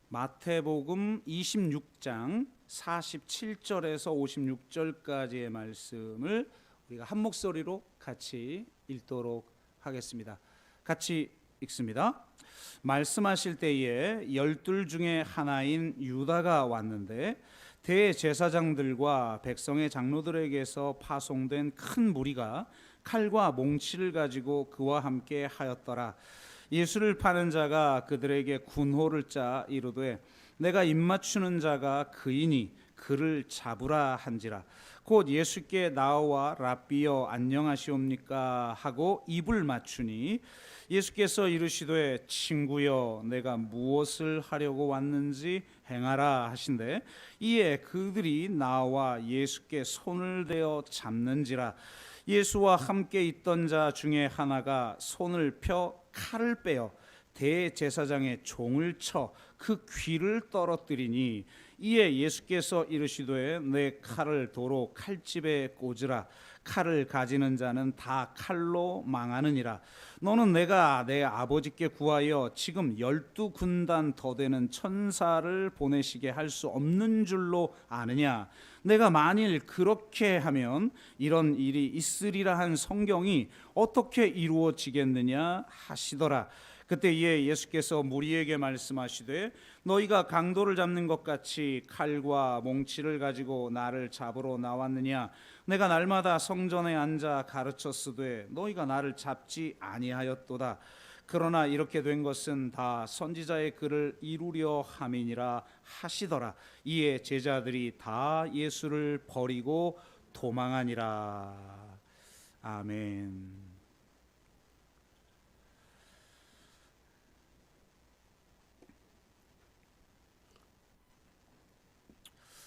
마태복음 26장 47절에서 56절까지의 말씀을 우리가 한 목소리로 같이 읽도록 하겠습니다. 같이 읽습니다. 말씀하실 때에 열둘 중에 하나인 유다가 왔는데 대제사장들과 백성의 장로들에게서 파송된 큰 무리가 칼과 몽치를 가지고 그와 함께 하였더라. 예수를 파는 자가 그들에게 군호를 짜 이르되 내가 입맞추는 자가 그이니 그를 잡으라 한지라. 곧 예수께 나와 랍비여 안녕하시옵니까 하고 입을 맞추니 예수께서 이르시되 친구여 내가 무엇을 하려고 왔는지 행하라 하신대 이에 그들이 나와 예수께 손을 대어 잡는지라. 예수와 함께 있던 자 중에 하나가 손을 펴 칼을 빼어 대제사장의 종을 쳐 그 귀를 떨어뜨리니 이에 예수께서 이르시되 내 칼을 도로 칼집에 꽂으라. 칼을 가지는 자는 다 칼로 망하느니라. 너는 내가 내 아버지께 구하여 지금 12군단 더 되는 천사를 보내시게 할 수 없는 줄로 아느냐. 내가 만일 그렇게 하면 이런 일이 있으리라 한 성경이 어떻게 이루어지겠느냐 하시더라. 그때 이에 예수께서 무리에게 말씀하시되 너희가 강도를 잡는 것 같이 칼과 몽치를 가지고 나를 잡으러 나왔느냐. 내가 날마다 성전에 앉아 가르쳤으되 너희가 나를 잡지 아니하였도다. 그러나 이렇게 된 것은 다 선지자의 글을 이루려 함이니라 하시더라. 이에 제자들이 다 예수를 버리고 도망하니라. 아멘.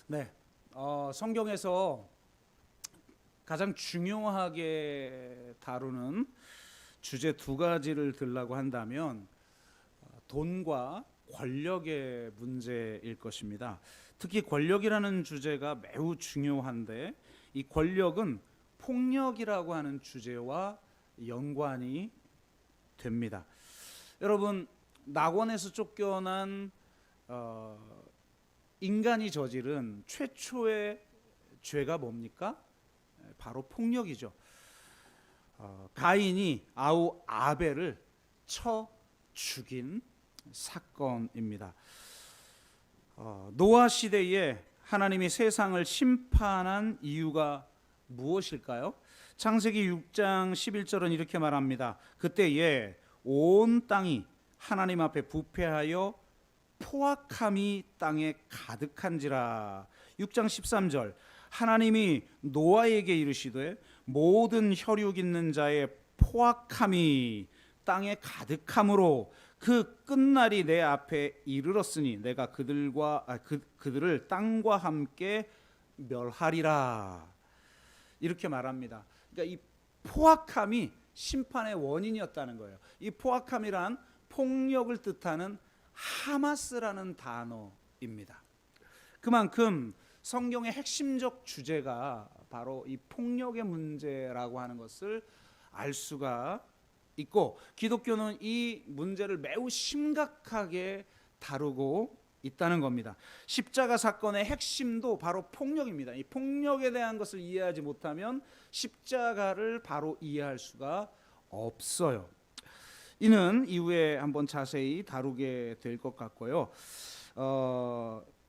네, 성경에서 가장 중요하게 다루는 주제 두 가지를 들라고 한다면 돈과 권력의 문제일 것입니다. 특히 권력이라는 주제가 매우 중요한데 이 권력은 폭력이라고 하는 주제와 연관이 됩니다. 여러분, 낙원에서 쫓겨난 인간이 저지른 최초의 죄가 뭡니까? 바로 폭력이죠. 가인이 아우 아벨을 쳐 죽인 사건입니다. 노아 시대에 하나님이 세상을 심판한 이유가 무엇일까요? 창세기 6장 11절은 이렇게 말합니다. 그때에 온 땅이 하나님 앞에 부패하여 포악함이 땅에 가득한지라. 6장 13절 하나님이 노아에게 이르시되 모든 혈육 있는 자의 포악함이 땅에 가득함으로 그 끝날이 내 앞에 이르렀으니 내가 그들을 땅과 함께 멸하리라. 이렇게 말합니다. 그러니까 이 포악함이 심판의 원인이었다는 거예요. 이 포악함이란 폭력을 뜻하는 하마스라는 단어입니다. 그만큼 성경의 핵심적 주제가 바로 이 폭력의 문제라고 하는 것을 알 수가 있고 기독교는 이 문제를 매우 심각하게 다루고 있다는 겁니다. 십자가 사건의 핵심도 바로 폭력입니다. 이 폭력에 대한 것을 이해하지 못하면 십자가를 바로 이해할 수가 없어요. 이는 이후에 한번 자세히 다루게 될 것 같고요.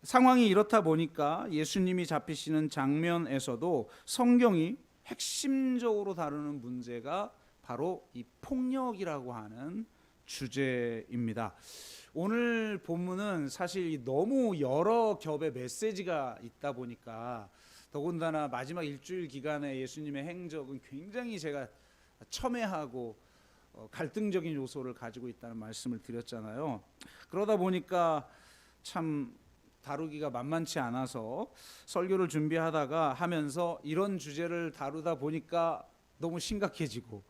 상황이 이렇다 보니까 예수님이 잡히시는 장면에서도 성경이 핵심적으로 다루는 문제가 바로 이 폭력이라고 하는 주제입니다. 오늘 본문은 사실 너무 여러 겹의 메시지가 있다 보니까 더군다나 마지막 일주일 기간에 예수님의 행적은 굉장히 제가 첨예하고 갈등적인 요소를 가지고 있다는 말씀을 드렸잖아요. 그러다 보니까 참 다루기가 만만치 않아서 설교를 준비하다가 하면서 이런 주제를 다루다 보니까 너무 심각해지고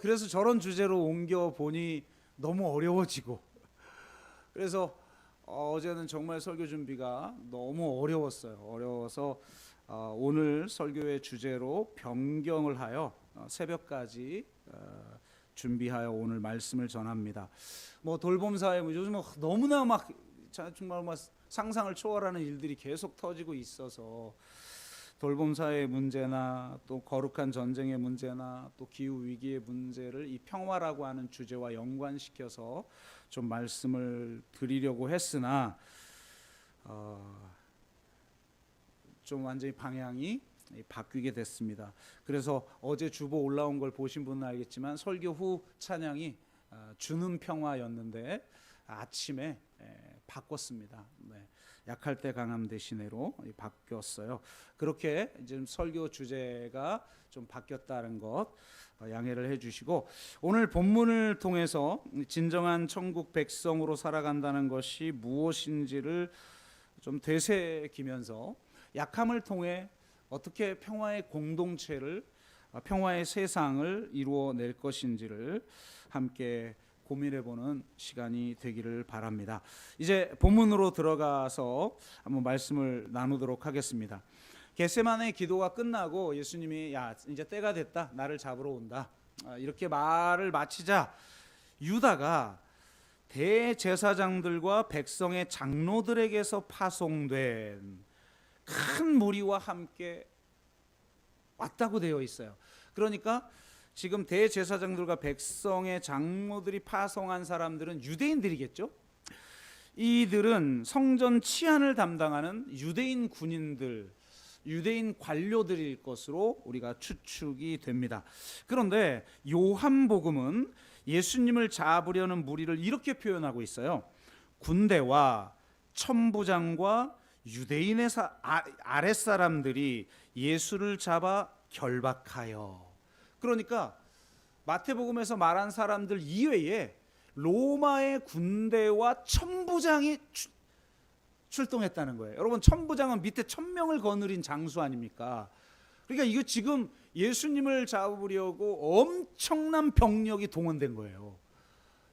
그래서 저런 주제로 옮겨 보니 너무 어려워지고 그래서 어제는 정말 설교 준비가 너무 어려워서 오늘 설교의 주제로 변경을 하여 새벽까지 준비하여 오늘 말씀을 전합니다. 돌봄사회 요즘 너무나 막 정말 상상을 초월하는 일들이 계속 터지고 있어서 돌봄사의 문제나 또 거룩한 전쟁의 문제나 또 기후 위기의 문제를 이 평화라고 하는 주제와 연관시켜서 좀 말씀을 드리려고 했으나 좀 완전히 방향이 바뀌게 됐습니다. 그래서 어제 주보 올라온 걸 보신 분은 알겠지만 설교 후 찬양이 주는 평화였는데 아침에 바꿨습니다. 네. 약할 때 강함 대신에로 바뀌었어요. 그렇게 이제 설교 주제가 좀 바뀌었다는 것 양해를 해주시고, 오늘 본문을 통해서 진정한 천국 백성으로 살아간다는 것이 무엇인지를 좀 되새기면서 약함을 통해 어떻게 평화의 공동체를, 평화의 세상을 이루어낼 것인지를 함께 고민해보는 시간이 되기를 바랍니다. 이제 본문으로 들어가서 한번 말씀을 나누도록 하겠습니다. 겟세마네 기도가 끝나고 예수님이 야 이제 때가 됐다, 나를 잡으러 온다, 이렇게 말을 마치자 유다가 대제사장들과 백성의 장로들에게서 파송된 큰 무리와 함께 왔다고 되어 있어요. 그러니까 지금 대제사장들과 백성의 장로들이 파송한 사람들은 유대인들이겠죠. 이들은 성전 치안을 담당하는 유대인 군인들, 유대인 관료들일 것으로 우리가 추측이 됩니다. 그런데 요한복음은 예수님을 잡으려는 무리를 이렇게 표현하고 있어요. 군대와 천부장과 유대인의 아랫사람들이 예수를 잡아 결박하여. 그러니까 마태복음에서 말한 사람들 이외에 로마의 군대와 천부장이 출동했다는 거예요. 여러분, 천부장은 밑에 1000명을 거느린 장수 아닙니까? 그러니까 이거 지금 예수님을 잡으려고 엄청난 병력이 동원된 거예요.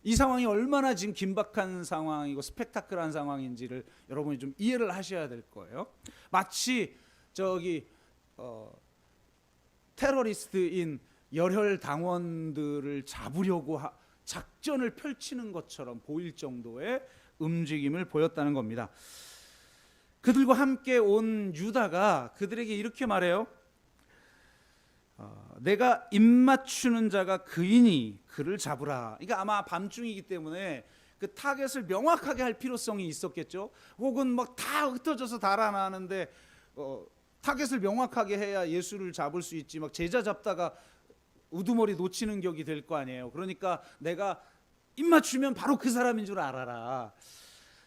이 상황이 얼마나 지금 긴박한 상황이고 스펙타클한 상황인지를 여러분이 좀 이해를 하셔야 될 거예요. 마치 테러리스트인 열혈 당원들을 잡으려고 작전을 펼치는 것처럼 보일 정도의 움직임을 보였다는 겁니다. 그들과 함께 온 유다가 그들에게 이렇게 말해요. 내가 입맞추는 자가 그이니 그를 잡으라. 그러니까 아마 밤중이기 때문에 그 타겟을 명확하게 할 필요성이 있었겠죠. 혹은 막 다 흩어져서 달아나는데 타겟을 명확하게 해야 예수를 잡을 수 있지. 막 제자 잡다가 우두머리 놓치는 격이 될 거 아니에요. 그러니까 내가 입맞추면 바로 그 사람인 줄 알아라,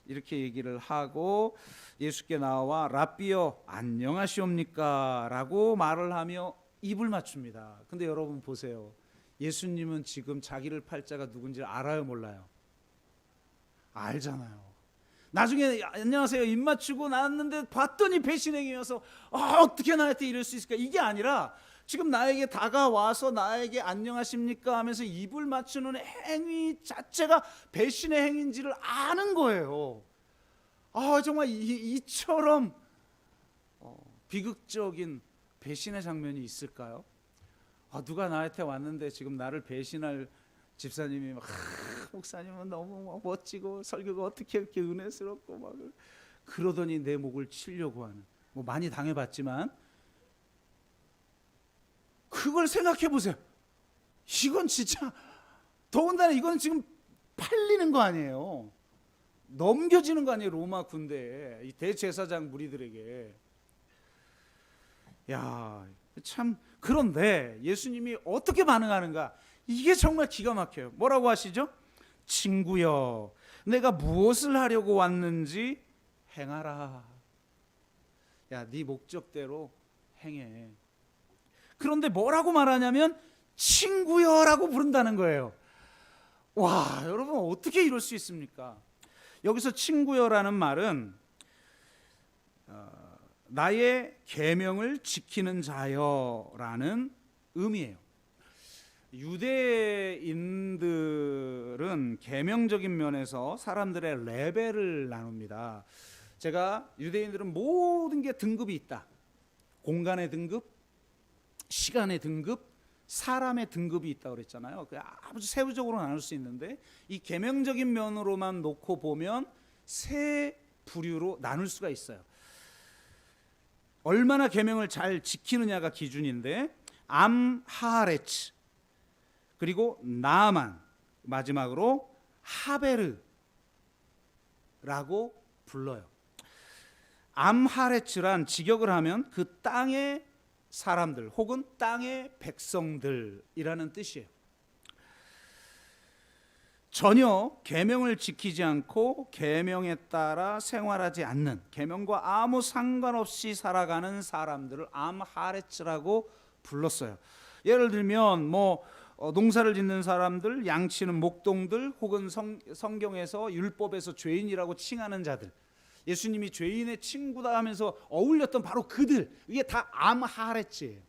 이렇게 얘기를 하고 예수께 나와 랍비여 안녕하시옵니까 라고 말을 하며 입을 맞춥니다. 근데 여러분 보세요. 예수님은 지금 자기를 팔 자가 누군지 알아요, 몰라요? 알잖아요. 나중에 안녕하세요 입 맞추고 나왔는데 봤더니 배신행위여서 어떻게 나한테 이럴 수 있을까? 이게 아니라 지금 나에게 다가와서 나에게 안녕하십니까 하면서 입을 맞추는 행위 자체가 배신의 행위인지를 아는 거예요. 정말 이처럼 비극적인 배신의 장면이 있을까요? 누가 나한테 왔는데 지금 나를 배신할 집사님이 막 목사님은 너무 멋지고 설교가 어떻게 이렇게 은혜스럽고 막 그러더니 내 목을 치려고 하는, 뭐 많이 당해봤지만 그걸 생각해 보세요. 이건 진짜 더군다나 이건 지금 팔리는 거 아니에요. 넘겨지는 거 아니에요. 로마 군대에, 이 대제사장 무리들에게. 야, 참. 그런데 예수님이 어떻게 반응하는가? 이게 정말 기가 막혀요. 뭐라고 하시죠? 친구여, 내가 무엇을 하려고 왔는지 행하라. 야, 네 목적대로 행해. 그런데 뭐라고 말하냐면 친구여라고 부른다는 거예요. 와, 여러분 어떻게 이럴 수 있습니까? 여기서 친구여라는 말은 나의 계명을 지키는 자여라는 의미예요. 유대인들은 계명적인 면에서 사람들의 레벨을 나눕니다. 제가 유대인들은 모든 게 등급이 있다. 공간의 등급, 시간의 등급, 사람의 등급이 있다고 그랬잖아요. 아주 세부적으로 나눌 수 있는데 이 계명적인 면으로만 놓고 보면 세 부류로 나눌 수가 있어요. 얼마나 계명을 잘 지키느냐가 기준인데, 암하레츠, 그리고 나아만, 마지막으로 하베르라고 불러요. 암하레츠란 직역을 하면 그 땅의 사람들 혹은 땅의 백성들이라는 뜻이에요. 전혀 계명을 지키지 않고 계명에 따라 생활하지 않는, 계명과 아무 상관없이 살아가는 사람들을 암하레츠라고 불렀어요. 예를 들면 농사를 짓는 사람들, 양치는 목동들, 혹은 성경에서 율법에서 죄인이라고 칭하는 자들, 예수님이 죄인의 친구다 하면서 어울렸던 바로 그들, 이게 다 암하레츠예요.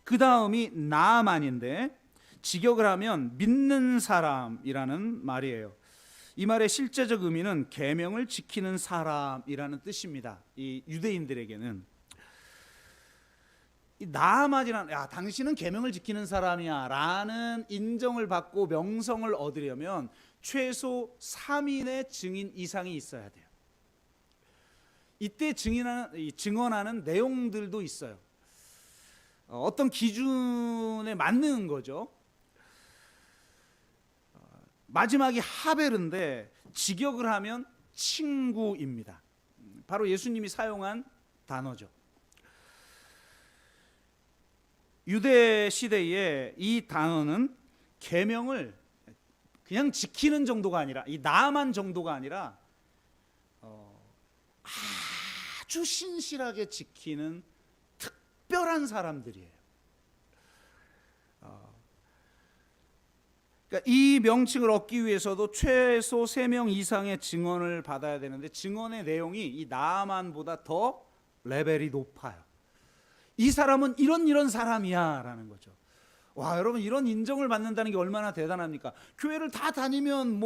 그 다음이 나아만인데, 직역을 하면 믿는 사람이라는 말이에요. 이 말의 실제적 의미는 계명을 지키는 사람이라는 뜻입니다. 이 유대인들에게는 이 나아만이라는, 야, 당신은 계명을 지키는 사람이야 라는 인정을 받고 명성을 얻으려면 최소 3인의 증인 이상이 있어야 돼요. 이때 증언하는 내용들도 있어요. 어떤 기준에 맞는 거죠. 마지막이 하벨인데 직역을 하면 친구입니다. 바로 예수님이 사용한 단어죠. 유대 시대에 이 단어는 계명을 그냥 지키는 정도가 아니라, 이 나아만 정도가 아니라 아주 신실하게 지키는 특별한 사람들이에요. 그러니까 이 명칭을 얻기 위해서도 최소 3명 이상의 증언을 받아야 되는데, 증언의 내용이 이 나아만보다 더 레벨이 높아요. 이 사람은 이런 사람이야 라는 거죠. 와, 여러분, 이런 인정을 받는다는 게 얼마나 대단합니까? 교회를 다 다니면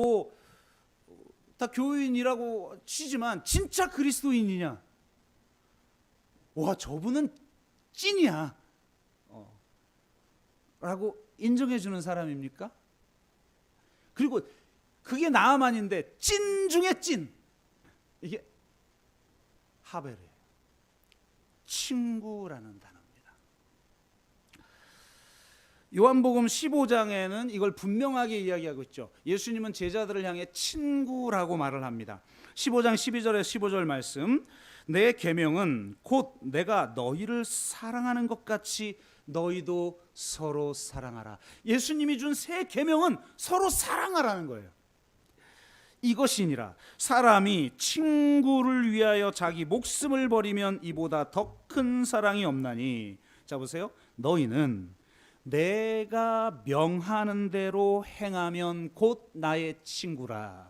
다 교인이라고 치지만 진짜 그리스도인이냐? 와, 저분은 찐이야 라고 인정해 주는 사람입니까? 그리고 그게 나아만인데 찐 중에 찐, 이게 하벨이에요. 친구라는 단어입니다. 요한복음 15장에는 이걸 분명하게 이야기하고 있죠. 예수님은 제자들을 향해 친구라고 말을 합니다. 15장 12절에 15절 말씀, 내 계명은 곧 내가 너희를 사랑하는 것 같이 너희도 서로 사랑하라. 예수님이 준 새 계명은 서로 사랑하라는 거예요. 이것이니라, 사람이 친구를 위하여 자기 목숨을 버리면 이보다 더 큰 사랑이 없나니. 자, 보세요. 너희는 내가 명하는 대로 행하면 곧 나의 친구라.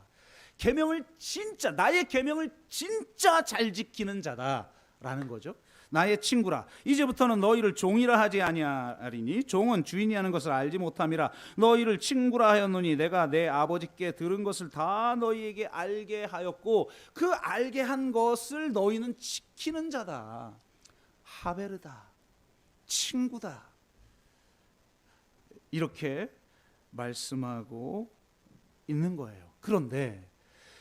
계명을 진짜, 나의 계명을 진짜 잘 지키는 자다라는 거죠. 나의 친구라. 이제부터는 너희를 종이라 하지 아니하리니 종은 주인이 하는 것을 알지 못함이라. 너희를 친구라 하였노니 내가 내 아버지께 들은 것을 다 너희에게 알게 하였고 그 알게 한 것을 너희는 지키는 자다. 하베르다, 친구다, 이렇게 말씀하고 있는 거예요. 그런데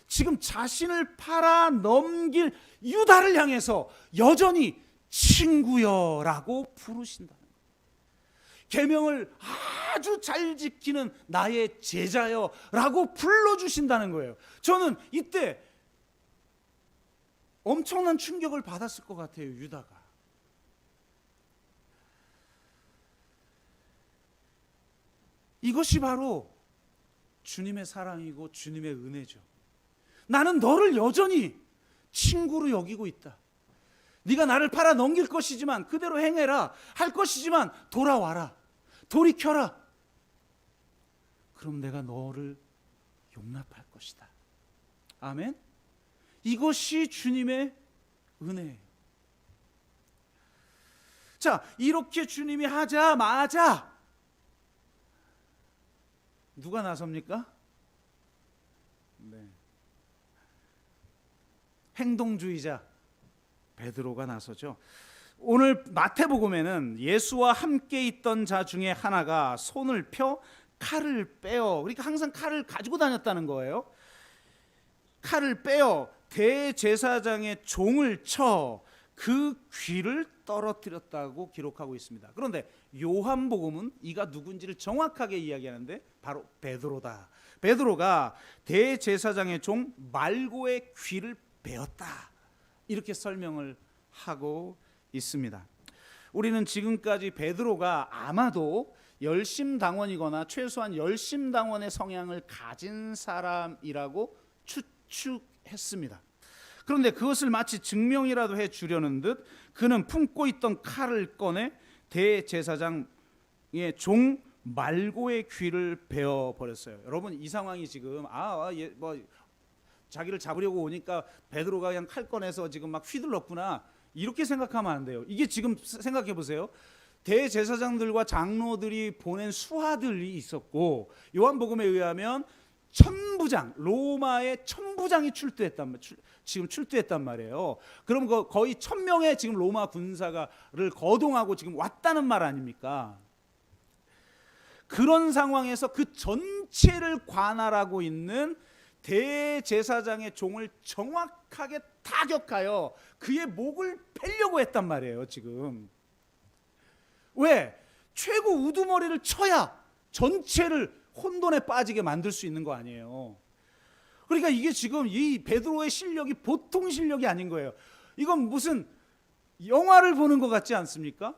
지금 자신을 팔아 넘길 유다를 향해서 여전히 친구여라고 부르신다는 거예요. 계명을 아주 잘 지키는 나의 제자여라고 불러주신다는 거예요. 저는 이때 엄청난 충격을 받았을 것 같아요. 유다가. 이것이 바로 주님의 사랑이고 주님의 은혜죠. 나는 너를 여전히 친구로 여기고 있다. 네가 나를 팔아 넘길 것이지만 그대로 행해라 할 것이지만 돌아와라, 돌이켜라. 그럼 내가 너를 용납할 것이다. 아멘. 이것이 주님의 은혜예요. 자, 이렇게 주님이 하자마자 누가 나섭니까? 네. 행동주의자 베드로가 나서죠. 오늘 마태복음에는 예수와 함께 있던 자 중에 하나가 손을 펴 칼을 빼어, 그러니까 항상 칼을 가지고 다녔다는 거예요. 칼을 빼어 대제사장의 종을 쳐 그 귀를 떨어뜨렸다고 기록하고 있습니다. 그런데 요한복음은 이가 누군지를 정확하게 이야기하는데 바로 베드로다. 베드로가 대제사장의 종 말고의 귀를 베었다, 이렇게 설명을 하고 있습니다. 우리는 지금까지 베드로가 아마도 열심당원이거나 최소한 열심당원의 성향을 가진 사람이라고 추측했습니다. 그런데 그것을 마치 증명이라도 해주려는 듯 그는 품고 있던 칼을 꺼내 대제사장의 종 말고의 귀를 베어버렸어요. 여러분, 이 상황이 지금 자기를 잡으려고 오니까 베드로가 그냥 칼 꺼내서 지금 막 휘둘렀구나, 이렇게 생각하면 안 돼요. 이게 지금 생각해 보세요. 대제사장들과 장로들이 보낸 수하들이 있었고, 요한복음에 의하면 천부장, 로마의 천부장이 지금 출두했단 말이에요. 그럼 거의 1000명의 지금 로마 군사가를 거동하고 지금 왔다는 말 아닙니까? 그런 상황에서 그 전체를 관할하고 있는 대제사장의 종을 정확하게 타격하여 그의 목을 베려고 했단 말이에요. 지금 왜? 최고 우두머리를 쳐야 전체를 혼돈에 빠지게 만들 수 있는 거 아니에요. 그러니까 이게 지금 이 베드로의 실력이 보통 실력이 아닌 거예요. 이건 무슨 영화를 보는 것 같지 않습니까?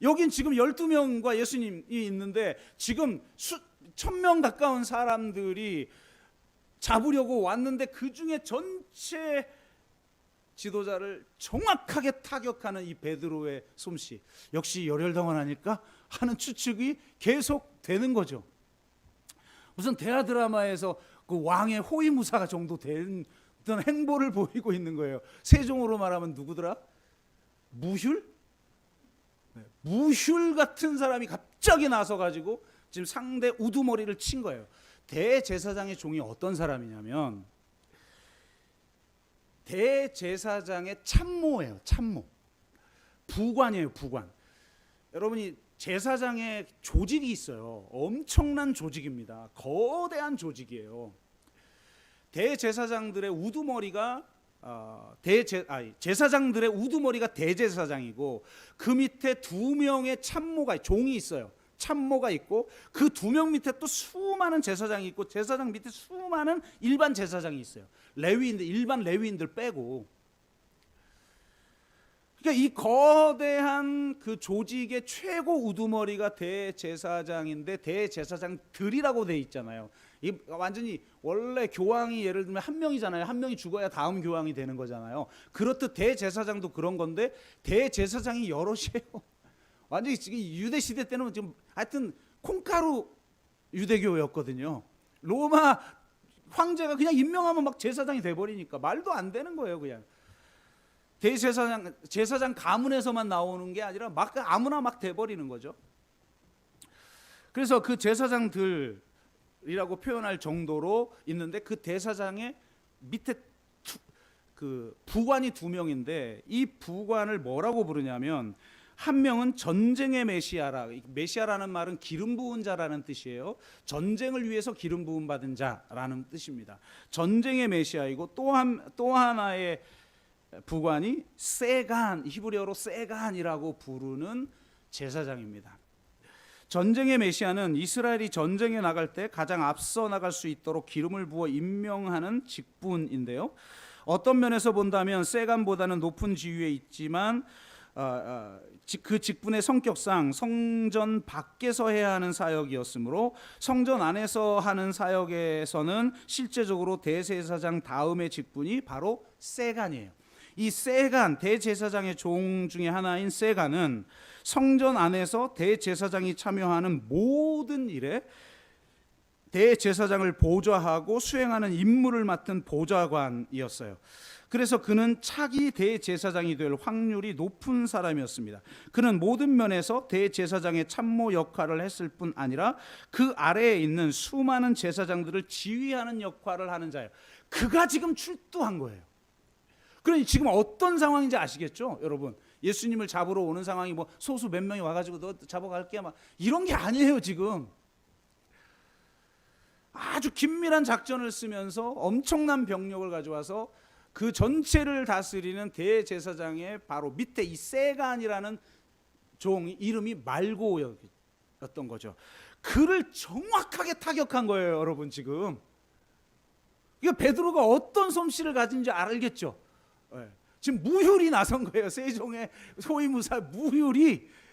여긴 지금 12명과 예수님이 있는데 지금 1000명 가까운 사람들이 잡으려고 왔는데 그 중에 전체 지도자를 정확하게 타격하는 이 베드로의 솜씨, 역시 열혈당원 아닐까 하는 추측이 계속 되는 거죠. 무슨 대하 드라마에서 그 왕의 호위무사가 정도 된 어떤 행보를 보이고 있는 거예요. 세종으로 말하면 누구더라? 무휼? 무휼 같은 사람이 갑자기 나서가지고 지금 상대 우두머리를 친 거예요. 대제사장의 종이 어떤 사람이냐면 대제사장의 참모예요. 참모. 부관이에요. 부관. 여러분이 제사장의 조직이 있어요. 엄청난 조직입니다. 거대한 조직이에요. 대제사장들의 우두머리가 제사장들의 우두머리가 대제사장이고 그 밑에 2명의 참모가, 종이 있어요. 참모가 있고 그 2명 밑에 또 수많은 제사장이 있고 제사장 밑에 수많은 일반 제사장이 있어요. 레위인들, 일반 레위인들 빼고. 그러니까 이 거대한 그 조직의 최고 우두머리가 대제사장인데 대제사장들이라고 돼 있잖아요. 이 완전히 원래 교황이 예를 들면 한 명이잖아요. 한 명이 죽어야 다음 교황이 되는 거잖아요. 그렇듯 대제사장도 그런 건데 대제사장이 여럿이에요. 완전히 지금 유대 시대 때는 지금 하여튼 콩가루 유대교였거든요. 로마 황제가 그냥 임명하면 막 제사장이 돼버리니까 말도 안 되는 거예요. 그냥 제사장 가문에서만 나오는 게 아니라 막 아무나 막 돼버리는 거죠. 그래서 그 제사장들이라고 표현할 정도로 있는데 그 대사장의 밑에 그 부관이 2명인데 이 부관을 뭐라고 부르냐면 한 명은 전쟁의 메시아라. 메시아라는 말은 기름 부은 자라는 뜻이에요. 전쟁을 위해서 기름 부음 받은 자라는 뜻입니다. 전쟁의 메시아이고 또 하나의 부관이 세간, 히브리어로 세간이라고 부르는 제사장입니다. 전쟁의 메시아는 이스라엘이 전쟁에 나갈 때 가장 앞서 나갈 수 있도록 기름을 부어 임명하는 직분인데요. 어떤 면에서 본다면 세간보다는 높은 지위에 있지만 그 직분의 성격상 성전 밖에서 해야 하는 사역이었으므로 성전 안에서 하는 사역에서는 실제적으로 대제사장 다음의 직분이 바로 세간이에요. 이 세간, 대제사장의 종 중에 하나인 세간은 성전 안에서 대제사장이 참여하는 모든 일에 대제사장을 보좌하고 수행하는 임무를 맡은 보좌관이었어요. 그래서 그는 차기 대제사장이 될 확률이 높은 사람이었습니다. 그는 모든 면에서 대제사장의 참모 역할을 했을 뿐 아니라 그 아래에 있는 수많은 제사장들을 지휘하는 역할을 하는 자예요. 그가 지금 출두한 거예요. 그러니 지금 어떤 상황인지 아시겠죠, 여러분? 예수님을 잡으러 오는 상황이 뭐 소수 몇 명이 와가지고 너 잡아갈게 막 이런 게 아니에요. 지금 아주 긴밀한 작전을 쓰면서 엄청난 병력을 가져와서 그 전체를 다스리는 대제사장의 바로 밑에 이 세간이라는 종 이름이 말고였던 거죠. 그를 정확하게 타격한 거예요, 여러분. 지금 이거 베드로가 어떤 솜씨를 가진지 알겠죠. 네. 지금 무혈이 나선 거예요. 세종의 소위 무사 무혈이.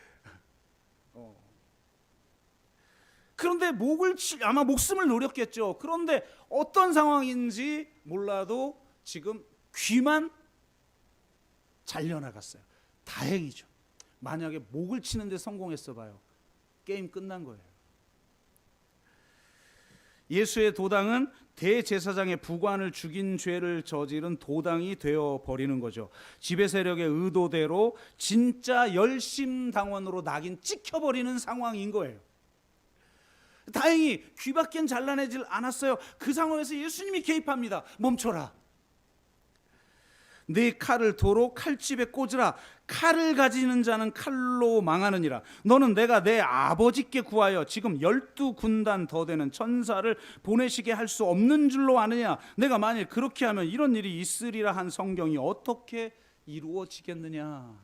그런데 아마 목숨을 노렸겠죠. 그런데 어떤 상황인지 몰라도 지금 귀만 잘려나갔어요. 다행이죠. 만약에 목을 치는데 성공했어 봐요. 게임 끝난 거예요. 예수의 도당은 대제사장의 부관을 죽인 죄를 저지른 도당이 되어버리는 거죠. 지배 세력의 의도대로 진짜 열심당원으로 낙인 찍혀버리는 상황인 거예요. 다행히 귀밖엔 잘라내질 않았어요. 그 상황에서 예수님이 개입합니다. 멈춰라. 네 칼을 도로 칼집에 꽂으라. 칼을 가지는 자는 칼로 망하느니라. 너는 내가 내 아버지께 구하여 지금 12군단 더 되는 천사를 보내시게 할 수 없는 줄로 아느냐. 내가 만일 그렇게 하면 이런 일이 있으리라 한 성경이 어떻게 이루어지겠느냐.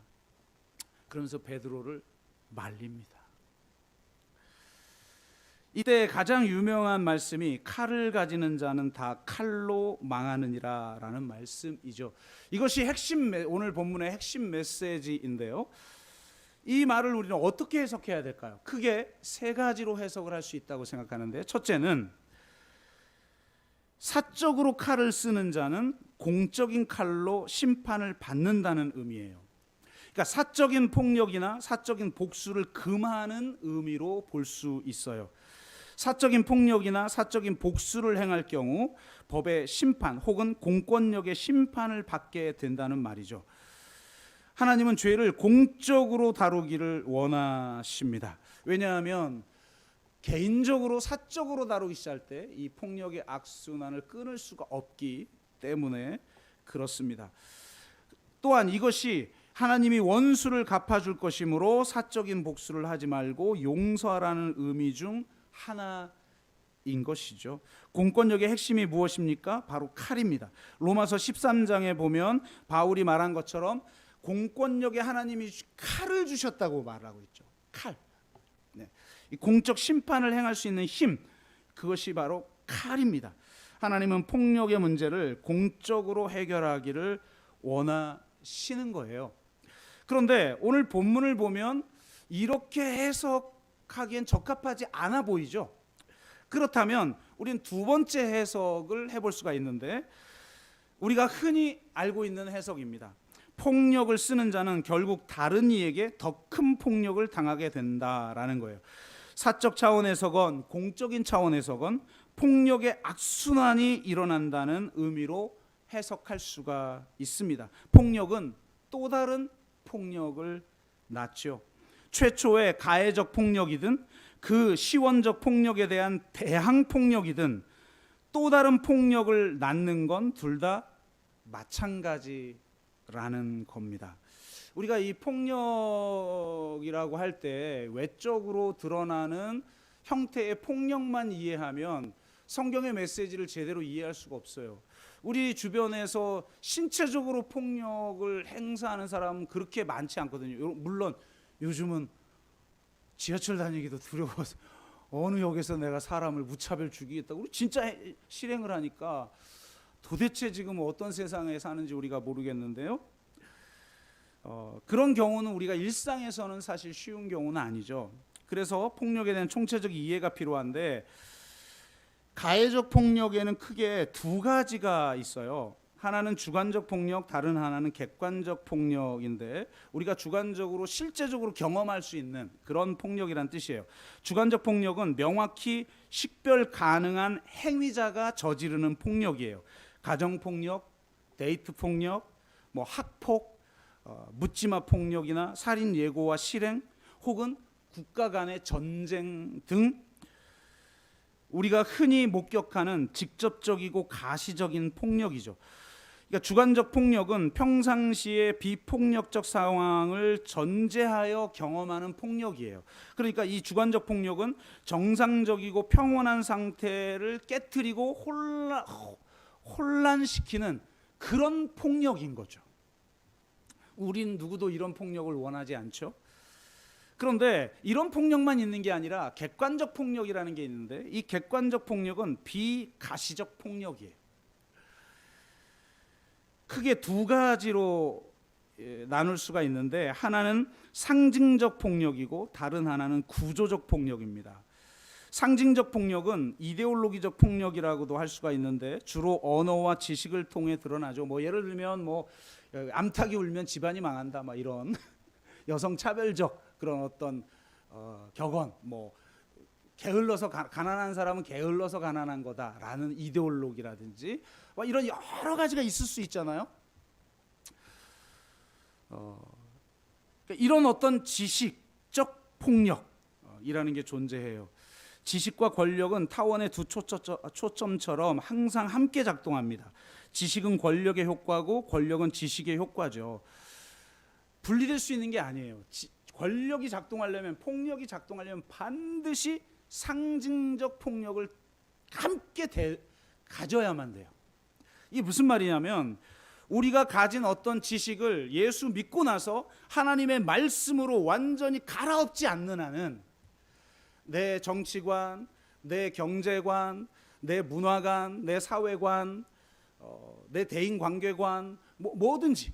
그러면서 베드로를 말립니다. 이때 가장 유명한 말씀이 칼을 가지는 자는 다 칼로 망하느니라 라는 말씀이죠. 이것이 오늘 본문의 핵심 메시지인데요. 이 말을 우리는 어떻게 해석해야 될까요? 크게 세 가지로 해석을 할 수 있다고 생각하는데, 첫째는 사적으로 칼을 쓰는 자는 공적인 칼로 심판을 받는다는 의미예요. 그러니까 사적인 폭력이나 사적인 복수를 금하는 의미로 볼 수 있어요. 사적인 폭력이나 사적인 복수를 행할 경우 법의 심판 혹은 공권력의 심판을 받게 된다는 말이죠. 하나님은 죄를 공적으로 다루기를 원하십니다. 왜냐하면 개인적으로 사적으로 다루기 시작할 때 이 폭력의 악순환을 끊을 수가 없기 때문에 그렇습니다. 또한 이것이 하나님이 원수를 갚아줄 것이므로 사적인 복수를 하지 말고 용서하라는 의미 중 하나인 것이죠. 공권력의 핵심이 무엇입니까? 바로 칼입니다. 로마서 13장에 보면 바울이 말한 것처럼 공권력에 하나님이 칼을 주셨다고 말하고 있죠. 칼. 네. 이 공적 심판을 행할 수 있는 힘, 그것이 바로 칼입니다. 하나님은 폭력의 문제를 공적으로 해결하기를 원하시는 거예요. 그런데 오늘 본문을 보면 이렇게 해석하기엔 적합하지 않아 보이죠. 그렇다면 우리는 두 번째 해석을 해볼 수가 있는데, 우리가 흔히 알고 있는 해석입니다. 폭력을 쓰는 자는 결국 다른 이에게 더 큰 폭력을 당하게 된다라는 거예요. 사적 차원에서건 공적인 차원에서건 폭력의 악순환이 일어난다는 의미로 해석할 수가 있습니다. 폭력은 또 다른 폭력을 낳죠. 최초의 가해적 폭력이든 그 시원적 폭력에 대한 대항 폭력이든 또 다른 폭력을 낳는 건 둘 다 마찬가지라는 겁니다. 우리가 이 폭력이라고 할 때 외적으로 드러나는 형태의 폭력만 이해하면 성경의 메시지를 제대로 이해할 수가 없어요. 우리 주변에서 신체적으로 폭력을 행사하는 사람은 그렇게 많지 않거든요. 물론 요즘은 지하철 다니기도 두려워서 어느 역에서 내가 사람을 무차별 죽이겠다고 진짜 실행을 하니까 도대체 지금 어떤 세상에 사는지 우리가 모르겠는데요. 그런 경우는 우리가 일상에서는 사실 쉬운 경우는 아니죠. 그래서 폭력에 대한 총체적 이해가 필요한데, 가해적 폭력에는 크게 두 가지가 있어요. 하나는 주관적 폭력, 다른 하나는 객관적 폭력인데, 우리가 주관적으로 실제적으로 경험할 수 있는 그런 폭력이란 뜻이에요. 주관적 폭력은 명확히 식별 가능한 행위자가 저지르는 폭력이에요. 가정폭력, 데이트 폭력, 학폭, 묻지마 폭력이나 살인 예고와 실행, 혹은 국가 간의 전쟁 등 우리가 흔히 목격하는 직접적이고 가시적인 폭력이죠. 그러니까 주관적 폭력은 평상시에 비폭력적 상황을 전제하여 경험하는 폭력이에요. 그러니까 이 주관적 폭력은 정상적이고 평온한 상태를 깨트리고 혼란시키는 그런 폭력인 거죠. 우린 누구도 이런 폭력을 원하지 않죠. 그런데 이런 폭력만 있는 게 아니라 객관적 폭력이라는 게 있는데, 이 객관적 폭력은 비가시적 폭력이에요. 크게 두 가지로 나눌 수가 있는데, 하나는 상징적 폭력이고 다른 하나는 구조적 폭력입니다. 상징적 폭력은 이데올로기적 폭력이라고도 할 수가 있는데, 주로 언어와 지식을 통해 드러나죠. 예를 들면 암탉이 울면 집안이 망한다, 이런 여성 차별적 그런 어떤 격언, 게을러서 가난한 사람은 게을러서 가난한 거다라는 이데올로기라든지 이런 여러 가지가 있을 수 있잖아요. 그러니까 이런 어떤 지식적 폭력이라는 게 존재해요. 지식과 권력은 타원의 두 초점처럼 항상 함께 작동합니다. 지식은 권력의 효과고 권력은 지식의 효과죠. 분리될 수 있는 게 아니에요. 권력이 작동하려면, 폭력이 작동하려면 반드시 상징적 폭력을 함께 가져야만 돼요. 이게 무슨 말이냐면, 우리가 가진 어떤 지식을 예수 믿고 나서 하나님의 말씀으로 완전히 갈아엎지 않는 한은 내 정치관, 내 경제관, 내 문화관, 내 사회관, 내 대인관계관, 뭐든지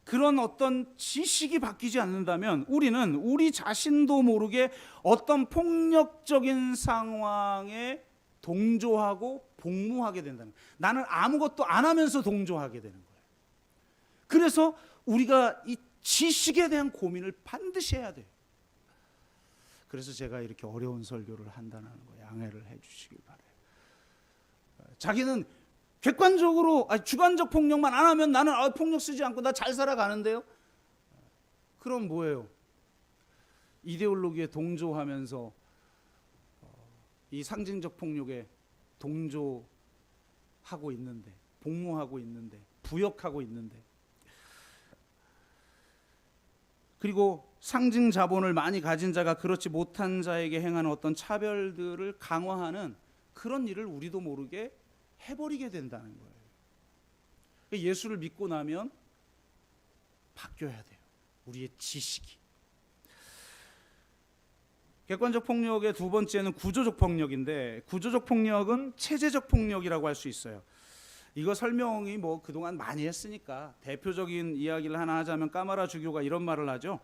그런 어떤 지식이 바뀌지 않는다면 우리는 우리 자신도 모르게 어떤 폭력적인 상황에 동조하고 복무하게 된다는 거예요. 나는 아무것도 안 하면서 동조하게 되는 거예요. 그래서 우리가 이 지식에 대한 고민을 반드시 해야 돼요. 그래서 제가 이렇게 어려운 설교를 한다는 거 양해를 해 주시길 바라요. 자기는 객관적으로 주관적 폭력만 안 하면 나는 폭력 쓰지 않고 나 잘 살아가는데요. 그럼 뭐예요? 이데올로기에 동조하면서 이 상징적 폭력에 동조하고 있는데, 복무하고 있는데, 부역하고 있는데, 그리고 상징 자본을 많이 가진 자가 그렇지 못한 자에게 행하는 어떤 차별들을 강화하는 그런 일을 우리도 모르게 해버리게 된다는 거예요. 예수를 믿고 나면 바뀌어야 돼요. 우리의 지식이. 객관적 폭력의 두 번째는 구조적 폭력인데, 구조적 폭력은 체제적 폭력이라고 할 수 있어요. 이거 설명이 그동안 많이 했으니까 대표적인 이야기를 하나 하자면, 까마라 주교가 이런 말을 하죠.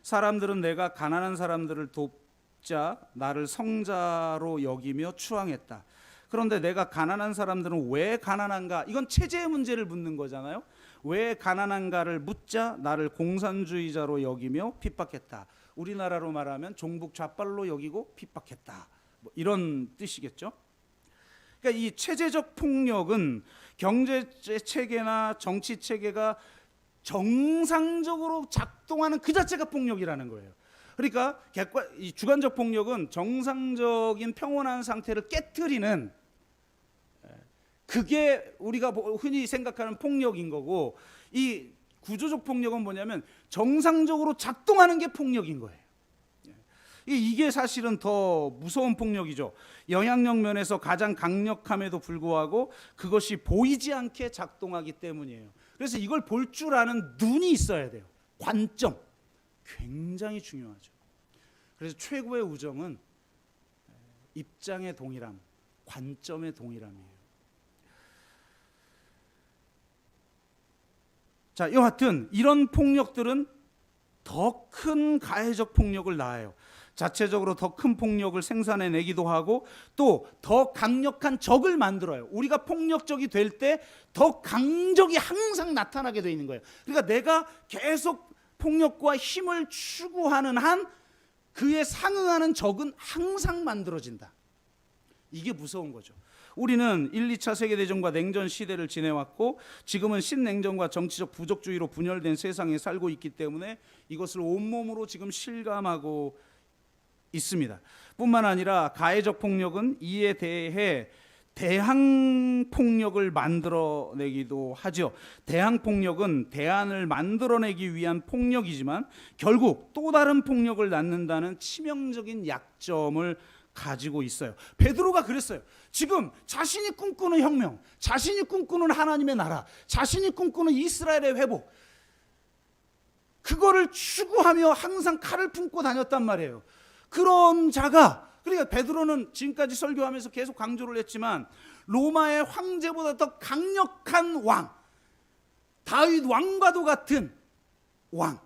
사람들은 내가 가난한 사람들을 돕자 나를 성자로 여기며 추앙했다. 그런데 내가 가난한 사람들은 왜 가난한가? 이건 체제의 문제를 묻는 거잖아요. 왜 가난한가를 묻자 나를 공산주의자로 여기며 핍박했다. 우리나라로 말하면 종북 좌빨로 여기고 핍박했다. 이런 뜻이겠죠. 그러니까 이 체제적 폭력은 경제 체계나 정치 체계가 정상적으로 작동하는 그 자체가 폭력이라는 거예요. 그러니까 이 주관적 폭력은 정상적인 평온한 상태를 깨트리는, 그게 우리가 흔히 생각하는 폭력인 거고, 이 구조적 폭력은 뭐냐면 정상적으로 작동하는 게 폭력인 거예요. 이게 사실은 더 무서운 폭력이죠. 영향력 면에서 가장 강력함에도 불구하고 그것이 보이지 않게 작동하기 때문이에요. 그래서 이걸 볼 줄 아는 눈이 있어야 돼요. 관점, 굉장히 중요하죠. 그래서 최고의 우정은 입장의 동일함, 관점의 동일함이에요. 자, 여하튼 이런 폭력들은 더 큰 가해적 폭력을 낳아요. 자체적으로 더 큰 폭력을 생산해내기도 하고, 또 더 강력한 적을 만들어요. 우리가 폭력적이 될 때 더 강적이 항상 나타나게 되어 있는 거예요. 그러니까 내가 계속 폭력과 힘을 추구하는 한 그에 상응하는 적은 항상 만들어진다. 이게 무서운 거죠. 우리는 1, 2차 세계대전과 냉전 시대를 지내왔고, 지금은 신냉전과 정치적 부족주의로 분열된 세상에 살고 있기 때문에 이것을 온몸으로 지금 실감하고 있습니다. 뿐만 아니라 가해적 폭력은 이에 대해 대항 폭력을 만들어내기도 하죠. 대항 폭력은 대안을 만들어내기 위한 폭력이지만 결국 또 다른 폭력을 낳는다는 치명적인 약점을 가지고 있어요. 베드로가 그랬어요. 지금 자신이 꿈꾸는 혁명, 자신이 꿈꾸는 하나님의 나라, 자신이 꿈꾸는 이스라엘의 회복, 그거를 추구하며 항상 칼을 품고 다녔단 말이에요. 그런 자가, 그러니까 베드로는 지금까지 설교하면서 계속 강조를 했지만 로마의 황제보다 더 강력한 왕, 다윗 왕과도 같은 왕,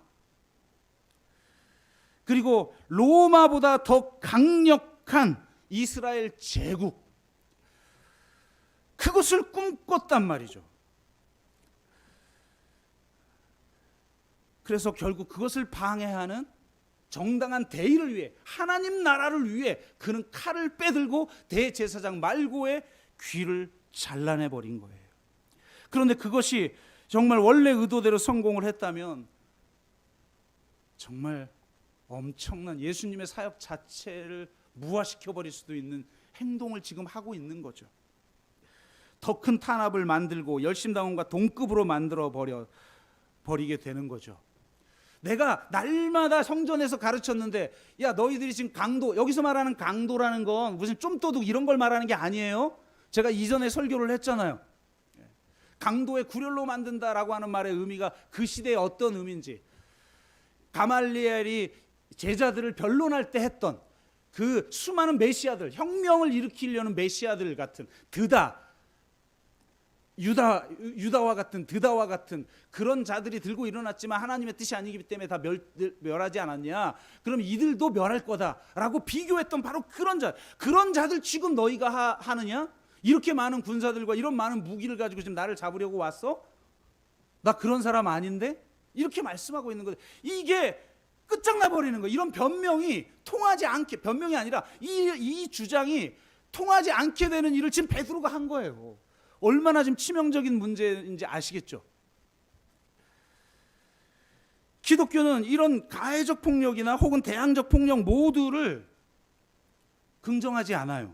그리고 로마보다 더 강력한 이스라엘 제국, 그것을 꿈꿨단 말이죠. 그래서 결국 그것을 방해하는 정당한 대의를 위해, 하나님 나라를 위해 그는 칼을 빼들고 대제사장 말고의 귀를 잘라내버린 거예요. 그런데 그것이 정말 원래 의도대로 성공을 했다면 정말 엄청난 예수님의 사역 자체를 무화시켜버릴 수도 있는 행동을 지금 하고 있는 거죠. 더 큰 탄압을 만들고 열심당원과 동급으로 만들어 버리게 되는 거죠. 내가 날마다 성전에서 가르쳤는데, 야, 너희들이 지금 강도, 여기서 말하는 강도라는 건 무슨 좀도둑 이런 걸 말하는 게 아니에요. 제가 이전에 설교를 했잖아요. 강도의 구렬로 만든다라고 하는 말의 의미가 그 시대에 어떤 의미인지, 가말리엘이 제자들을 변론할 때 했던 그 수많은 메시아들, 혁명을 일으키려는 메시아들 같은 유다와 같은 드다와 같은 그런 자들이 들고 일어났지만 하나님의 뜻이 아니기 때문에 다 멸하지 않았냐, 그럼 이들도 멸할 거다라고 비교했던 바로 그런 자들 지금 너희가 하느냐? 이렇게 많은 군사들과 이런 많은 무기를 가지고 지금 나를 잡으려고 왔어? 나 그런 사람 아닌데? 이렇게 말씀하고 있는 거예요. 이게 끝장나 버리는 거예요. 이런 변명이 통하지 않게, 변명이 아니라 이 주장이 통하지 않게 되는 일을 지금 베드로가 한 거예요. 얼마나 지금 치명적인 문제인지 아시겠죠? 기독교는 이런 가해적 폭력이나 혹은 대항적 폭력 모두를 긍정하지 않아요.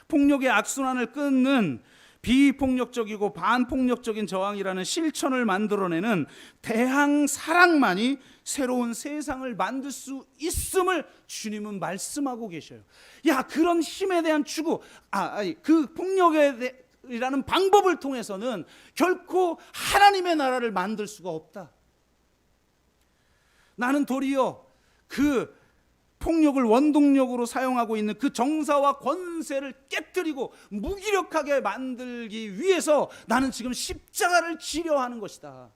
폭력의 악순환을 끊는 비폭력적이고 반폭력적인 저항이라는 실천을 만들어내는 대항 사랑만이 새로운 세상을 만들 수 있음을 주님은 말씀하고 계셔요. 야, 그런 힘에 대한 추구, 그 폭력에 이라는 방법을 통해서는 결코 하나님의 나라를 만들 수가 없다. 나는 도리어 그 폭력을 원동력으로 사용하고 있는 그 정사와 권세를 깨뜨리고 무기력하게 만들기 위해서 나는 지금 십자가를 지려 하는 것이다.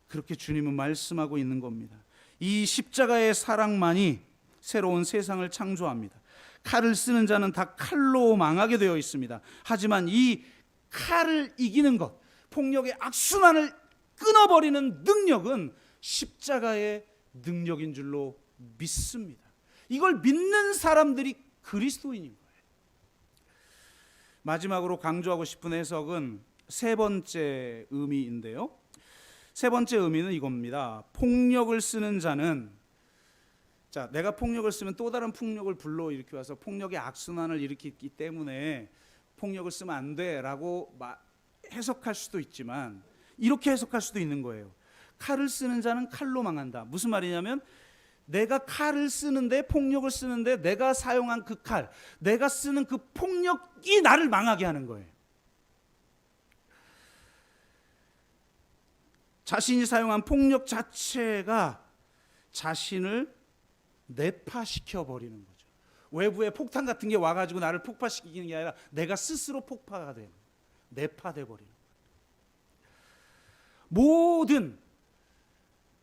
그렇게 주님은 말씀하고 있는 겁니다. 이 십자가의 사랑만이 새로운 세상을 창조합니다. 칼을 쓰는 자는 다 칼로 망하게 되어 있습니다. 하지만 이 칼을 이기는 것, 폭력의 악순환을 끊어버리는 능력은 십자가의 능력인 줄로 믿습니다. 이걸 믿는 사람들이 그리스도인인 거예요. 마지막으로 강조하고 싶은 해석은 세 번째 의미인데요. 세 번째 의미는 이겁니다. 폭력을 쓰는 자는, 자, 내가 폭력을 쓰면 또 다른 폭력을 불러일으켜 와서 폭력의 악순환을 일으키기 때문에 폭력을 쓰면 안 돼라고 해석할 수도 있지만 이렇게 해석할 수도 있는 거예요. 칼을 쓰는 자는 칼로 망한다. 무슨 말이냐면 내가 칼을 쓰는데, 폭력을 쓰는데 내가 사용한 그 칼, 내가 쓰는 그 폭력이 나를 망하게 하는 거예요. 자신이 사용한 폭력 자체가 자신을 내파시켜 버리는 거죠. 외부의 폭탄 같은 게 와가지고 나를 폭파시키는 게 아니라 내가 스스로 폭파가 되는, 내파돼 버리는 거예요. 모든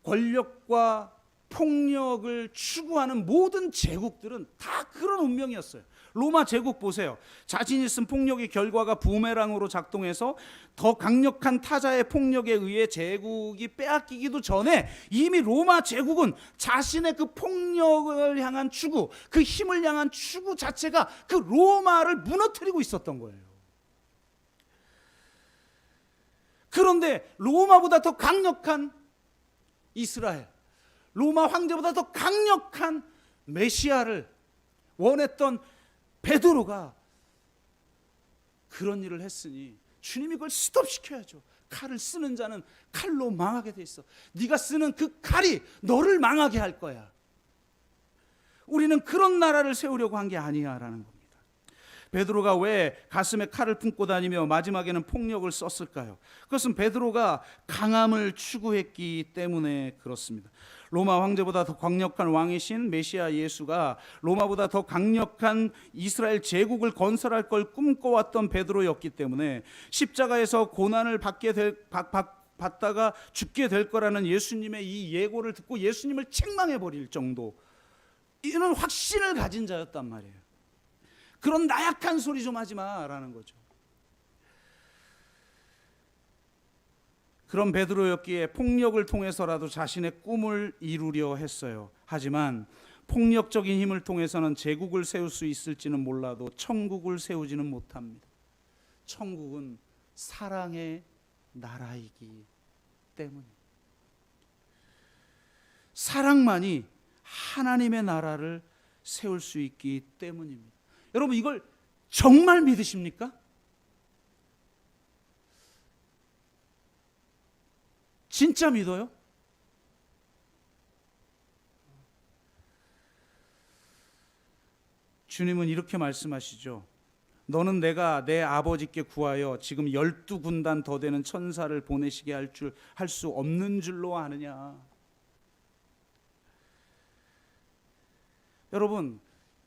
권력과 폭력을 추구하는 모든 제국들은 다 그런 운명이었어요. 로마 제국 보세요. 자신이 쓴 폭력의 결과가 부메랑으로 작동해서 더 강력한 타자의 폭력에 의해 제국이 빼앗기기도 전에 이미 로마 제국은 자신의 그 폭력을 향한 추구, 그 힘을 향한 추구 자체가 그 로마를 무너뜨리고 있었던 거예요. 그런데 로마보다 더 강력한 이스라엘, 로마 황제보다 더 강력한 메시아를 원했던 베드로가 그런 일을 했으니 주님이 그걸 스톱시켜야죠. 칼을 쓰는 자는 칼로 망하게 돼 있어. 네가 쓰는 그 칼이 너를 망하게 할 거야. 우리는 그런 나라를 세우려고 한 게 아니야라는 겁니다. 베드로가 왜 가슴에 칼을 품고 다니며 마지막에는 폭력을 썼을까요? 그것은 베드로가 강함을 추구했기 때문에 그렇습니다. 로마 황제보다 더 강력한 왕이신 메시아 예수가 로마보다 더 강력한 이스라엘 제국을 건설할 걸 꿈꿔왔던 베드로였기 때문에 십자가에서 고난을 받다가 죽게 될 거라는 예수님의 이 예고를 듣고 예수님을 책망해 버릴 정도, 이런 확신을 가진 자였단 말이에요. 그런 나약한 소리 좀 하지 마라는 거죠. 그런 베드로였기에 폭력을 통해서라도 자신의 꿈을 이루려 했어요. 하지만 폭력적인 힘을 통해서는 제국을 세울 수 있을지는 몰라도 천국을 세우지는 못합니다. 천국은 사랑의 나라이기 때문입니다. 사랑만이 하나님의 나라를 세울 수 있기 때문입니다. 여러분, 이걸 정말 믿으십니까? 진짜 믿어요? 주님은 이렇게 말씀하시죠. 너는 내가 내 아버지께 구하여 지금 12군단 더 되는 천사를 보내시게 할 수 없는 줄로 아느냐. 여러분,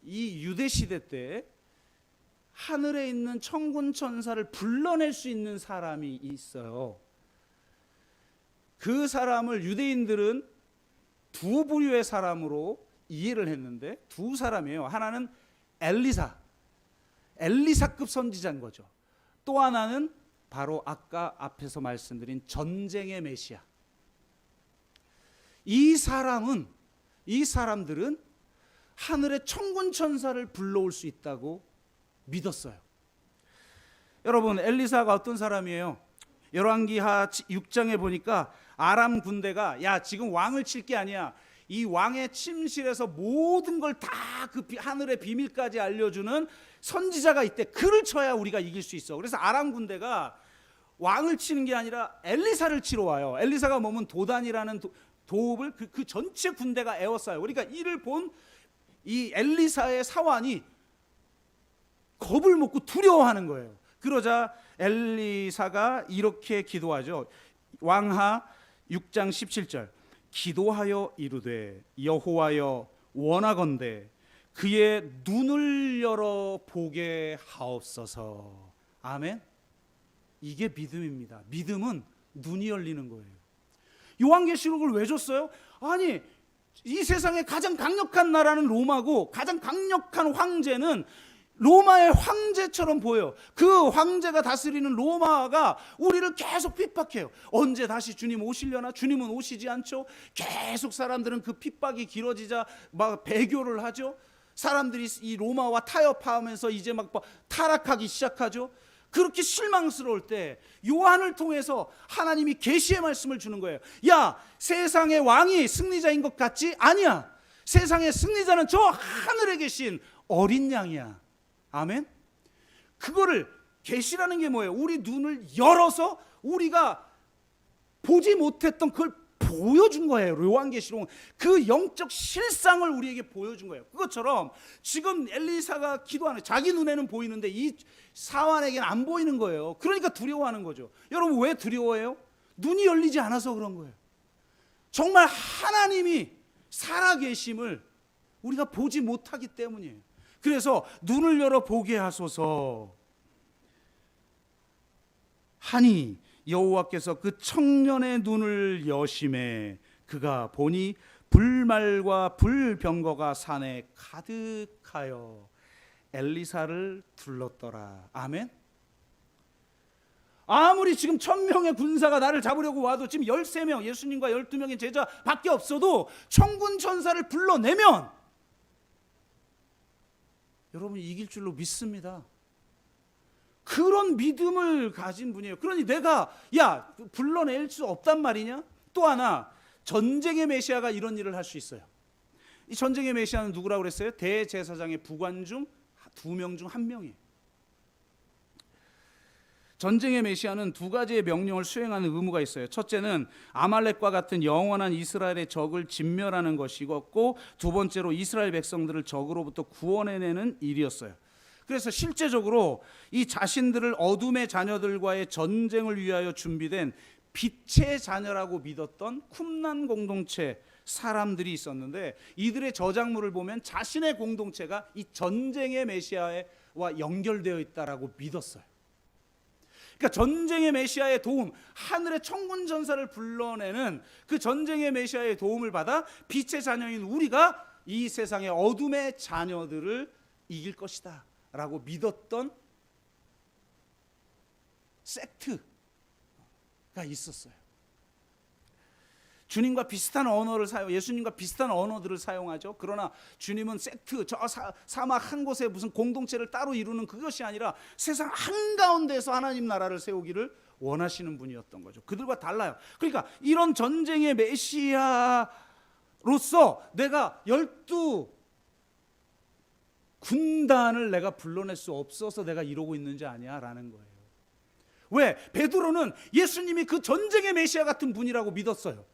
이 유대 시대 때 하늘에 있는 천군 천사를 불러낼 수 있는 사람이 있어요. 그 사람을 유대인들은 두 부류의 사람으로 이해를 했는데, 두 사람이에요. 하나는 엘리사급 선지자인 거죠. 또 하나는 바로 아까 앞에서 말씀드린 전쟁의 메시아. 이 사람들은 하늘의 천군 천사를 불러올 수 있다고 믿었어요. 여러분, 엘리사가 어떤 사람이에요? 열왕기하 6장에 보니까 아람 군대가 야, 지금 왕을 칠 게 아니야, 이 왕의 침실에서 모든 걸 다 그 하늘의 비밀까지 알려주는 선지자가 있대. 그를 쳐야 우리가 이길 수 있어. 그래서 아람 군대가 왕을 치는 게 아니라 엘리사를 치러 와요. 엘리사가 머문 도단이라는 도읍을 그 전체 군대가 에워싸요. 그러니까 이를 본 이 엘리사의 사환이 겁을 먹고 두려워하는 거예요. 그러자 엘리사가 이렇게 기도하죠. 왕하 6장 17절. 기도하여 이르되 여호와여 원하건대 그의 눈을 열어 보게 하옵소서. 아멘. 이게 믿음입니다. 믿음은 눈이 열리는 거예요. 요한계시록을 왜 줬어요? 아니, 이 세상에 가장 강력한 나라는 로마고 가장 강력한 황제는 로마의 황제처럼 보여요. 그 황제가 다스리는 로마가 우리를 계속 핍박해요. 언제 다시 주님 오시려나? 주님은 오시지 않죠. 계속 사람들은 그 핍박이 길어지자 막 배교를 하죠. 사람들이 이 로마와 타협하면서 이제 막 타락하기 시작하죠. 그렇게 실망스러울 때 요한을 통해서 하나님이 계시의 말씀을 주는 거예요. 야, 세상의 왕이 승리자인 것 같지? 아니야. 세상의 승리자는 저 하늘에 계신 어린 양이야. 아멘. 그거를 계시라는 게 뭐예요? 우리 눈을 열어서 우리가 보지 못했던 그걸 보여준 거예요. 요한계시록은 그 영적 실상을 우리에게 보여준 거예요. 그것처럼 지금 엘리사가 기도하는, 자기 눈에는 보이는데 이 사환에게는 안 보이는 거예요. 그러니까 두려워하는 거죠. 여러분, 왜 두려워해요? 눈이 열리지 않아서 그런 거예요. 정말 하나님이 살아계심을 우리가 보지 못하기 때문이에요. 그래서 눈을 열어 보게 하소서 하니 여호와께서 그 청년의 눈을 여심해 그가 보니 불말과 불병거가 산에 가득하여 엘리사를 둘렀더라. 아멘. 아무리 지금 1000명의 군사가 나를 잡으려고 와도 지금 13명, 예수님과 12명의 제자밖에 없어도 천군 천사를 불러내면 여러분이 이길 줄로 믿습니다. 그런 믿음을 가진 분이에요. 그러니 내가 불러낼 수 없단 말이냐? 또 하나, 전쟁의 메시아가 이런 일을 할 수 있어요. 이 전쟁의 메시아는 누구라고 그랬어요? 대제사장의 부관 중 2명 중 1명이에요. 전쟁의 메시아는 두 가지의 명령을 수행하는 의무가 있어요. 첫째는 아말렉과 같은 영원한 이스라엘의 적을 진멸하는 것이었고, 두 번째로 이스라엘 백성들을 적으로부터 구원해내는 일이었어요. 그래서 실제적으로 이 자신들을 어둠의 자녀들과의 전쟁을 위하여 준비된 빛의 자녀라고 믿었던 쿰난 공동체 사람들이 있었는데, 이들의 저작물을 보면 자신의 공동체가 이 전쟁의 메시아와 연결되어 있다라고 믿었어요. 그러니까 전쟁의 메시아의 도움, 하늘의 천군 전사를 불러내는 그 전쟁의 메시아의 도움을 받아 빛의 자녀인 우리가 이 세상의 어둠의 자녀들을 이길 것이다 라고 믿었던 섹트가 있었어요. 주님과 비슷한 언어를 예수님과 비슷한 언어들을 사용하죠. 그러나 주님은 섹트, 저 사막 한 곳에 무슨 공동체를 따로 이루는 그것이 아니라 세상 한가운데서 하나님 나라를 세우기를 원하시는 분이었던 거죠. 그들과 달라요. 그러니까 이런 전쟁의 메시아로서 내가 12군단을 내가 불러낼 수 없어서 내가 이러고 있는지 아니야 라는 거예요. 왜? 베드로는 예수님이 그 전쟁의 메시아 같은 분이라고 믿었어요.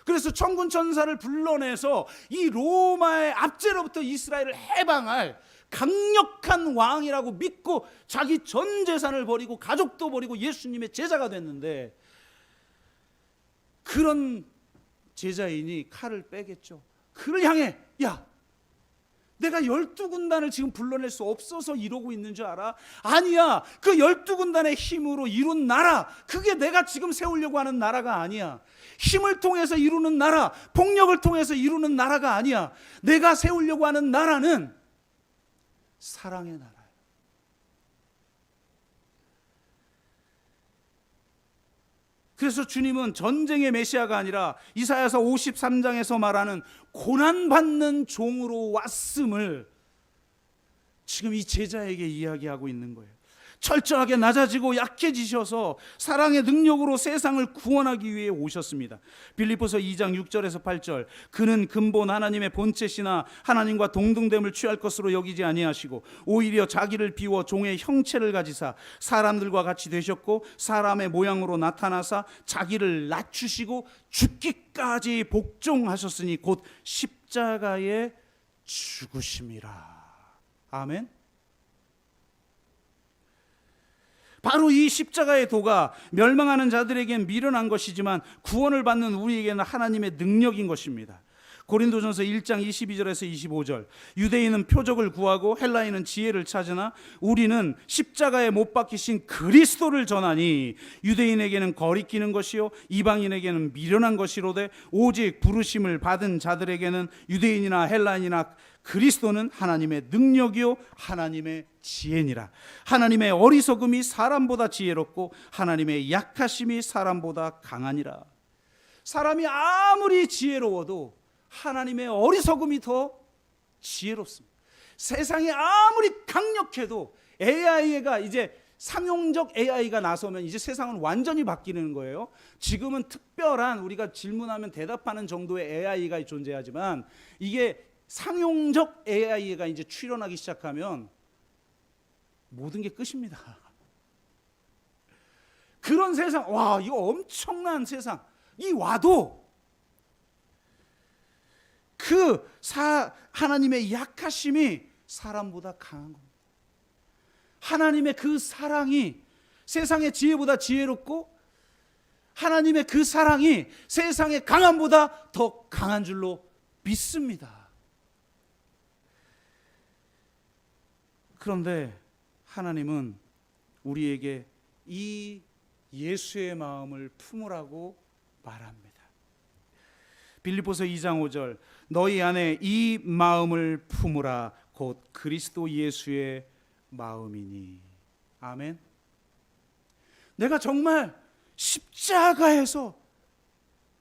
그래서 천군 천사를 불러내서 이 로마의 압제로부터 이스라엘을 해방할 강력한 왕이라고 믿고 자기 전 재산을 버리고 가족도 버리고 예수님의 제자가 됐는데, 그런 제자인이 칼을 빼겠죠. 그를 향해, 야, 내가 12군단을 지금 불러낼 수 없어서 이러고 있는 줄 알아? 아니야. 그 12군단의 힘으로 이룬 나라, 그게 내가 지금 세우려고 하는 나라가 아니야. 힘을 통해서 이루는 나라, 폭력을 통해서 이루는 나라가 아니야. 내가 세우려고 하는 나라는 사랑의 나라야. 그래서 주님은 전쟁의 메시아가 아니라 이사야서 53장에서 말하는 고난받는 종으로 왔음을 지금 이 제자에게 이야기하고 있는 거예요. 철저하게 낮아지고 약해지셔서 사랑의 능력으로 세상을 구원하기 위해 오셨습니다. 빌립보서 2장 6절에서 8절, 그는 근본 하나님의 본체시나 하나님과 동등됨을 취할 것으로 여기지 아니하시고 오히려 자기를 비워 종의 형체를 가지사 사람들과 같이 되셨고 사람의 모양으로 나타나사 자기를 낮추시고 죽기까지 복종하셨으니 곧 십자가에 죽으심이라. 아멘. 바로 이 십자가의 도가 멸망하는 자들에겐 미련한 것이지만 구원을 받는 우리에게는 하나님의 능력인 것입니다. 고린도전서 1장 22절에서 25절, 유대인은 표적을 구하고 헬라인은 지혜를 찾으나 우리는 십자가에 못 박히신 그리스도를 전하니 유대인에게는 거리끼는 것이요 이방인에게는 미련한 것이로되 오직 부르심을 받은 자들에게는 유대인이나 헬라인이나 그리스도는 하나님의 능력이요 하나님의 지혜니라. 하나님의 어리석음이 사람보다 지혜롭고 하나님의 약하심이 사람보다 강하니라. 사람이 아무리 지혜로워도 하나님의 어리석음이 더 지혜롭습니다. 세상이 아무리 강력해도 AI가 이제 상용적 AI가 나서면 이제 세상은 완전히 바뀌는 거예요. 지금은 특별한 우리가 질문하면 대답하는 정도의 AI가 존재하지만 이게 상용적 AI가 이제 출현하기 시작하면 모든 게 끝입니다. 그런 세상, 와, 이거 엄청난 세상, 이 와도 하나님의 약하심이 사람보다 강한 겁니다. 하나님의 그 사랑이 세상의 지혜보다 지혜롭고 하나님의 그 사랑이 세상의 강함보다 더 강한 줄로 믿습니다. 그런데 하나님은 우리에게 이 예수의 마음을 품으라고 말합니다. 빌립보서 2장 5절, 너희 안에 이 마음을 품으라 곧 그리스도 예수의 마음이니. 아멘. 내가 정말 십자가에서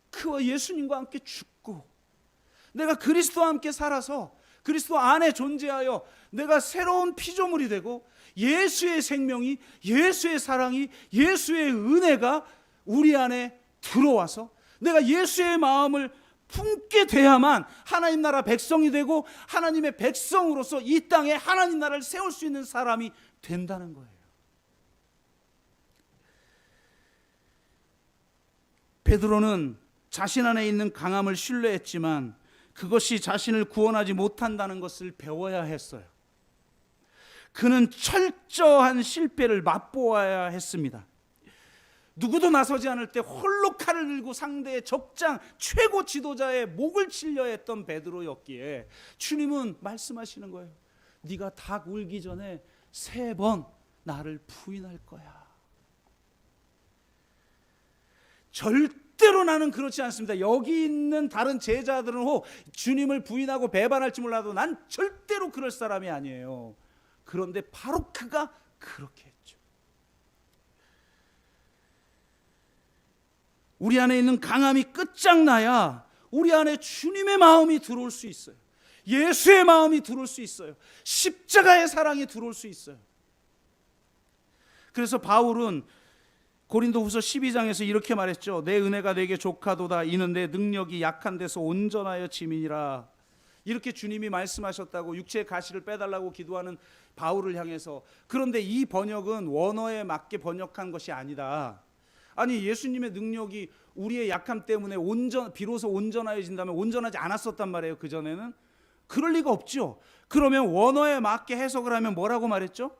그와 예수님과 함께 죽고 내가 그리스도와 함께 살아서 그리스도 안에 존재하여 내가 새로운 피조물이 되고 예수의 생명이, 예수의 사랑이, 예수의 은혜가 우리 안에 들어와서 내가 예수의 마음을 품게 돼야만 하나님 나라 백성이 되고 하나님의 백성으로서 이 땅에 하나님 나라를 세울 수 있는 사람이 된다는 거예요. 베드로는 자신 안에 있는 강함을 신뢰했지만 그것이 자신을 구원하지 못한다는 것을 배워야 했어요. 그는 철저한 실패를 맛보아야 했습니다. 누구도 나서지 않을 때 홀로 칼을 들고 상대의 적장 최고 지도자의 목을 치려 했던 베드로였기에 주님은 말씀하시는 거예요. 네가 닭 울기 전에 3번 나를 부인할 거야. 절대로 나는 그렇지 않습니다. 여기 있는 다른 제자들은 주님을 부인하고 배반할지 몰라도 난 절대로 그럴 사람이 아니에요. 그런데 바로 그가 그렇게 했죠. 우리 안에 있는 강함이 끝장나야 우리 안에 주님의 마음이 들어올 수 있어요. 예수의 마음이 들어올 수 있어요. 십자가의 사랑이 들어올 수 있어요. 그래서 바울은 고린도후서 12장에서 이렇게 말했죠. 내 은혜가 내게 족하도다. 이는 내 능력이 약한 데서 온전하여 짐이니라. 이렇게 주님이 말씀하셨다고 육체의 가시를 빼달라고 기도하는 바울을 향해서. 그런데 이 번역은 원어에 맞게 번역한 것이 아니다. 아니, 예수님의 능력이 우리의 약함 때문에 비로소 온전해진다면 온전하지 않았었단 말이에요. 그전에는. 그럴 리가 없죠. 그러면 원어에 맞게 해석을 하면 뭐라고 말했죠?